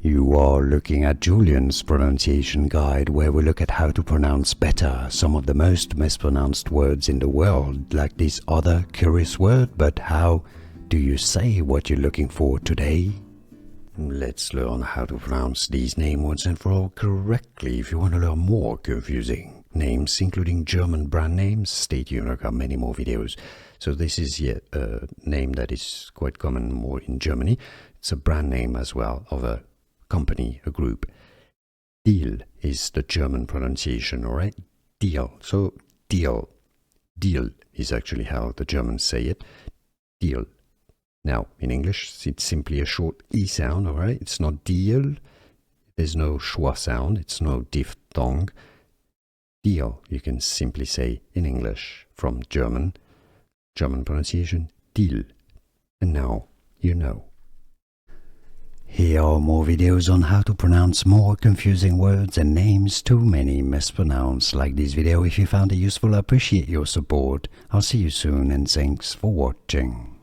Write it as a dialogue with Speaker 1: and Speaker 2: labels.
Speaker 1: You are looking at Julian's pronunciation guide, where we look at how to pronounce better some of the most mispronounced words in the world, like this other curious word. But how do you say what you're looking for today? Let's learn how to pronounce these name once and for all correctly. If you want to learn more confusing names, including German brand names, stay tuned. I've got many more videos. So this is yet a name that is quite common more in Germany. It's a brand name as well of a company, a group. Diehl is the German pronunciation, alright? Diehl. So Diehl. Diehl is actually how the Germans say it. Diehl. Now, in English, it's simply a short E sound, alright? It's not Diehl. There's no schwa sound. It's no diphthong. Diehl, you can simply say in English from German pronunciation, Diehl. And now you know. Here are more videos on how to pronounce more confusing words and names too many mispronounced. Like this video if you found it useful. I appreciate your support. I'll see you soon and thanks for watching.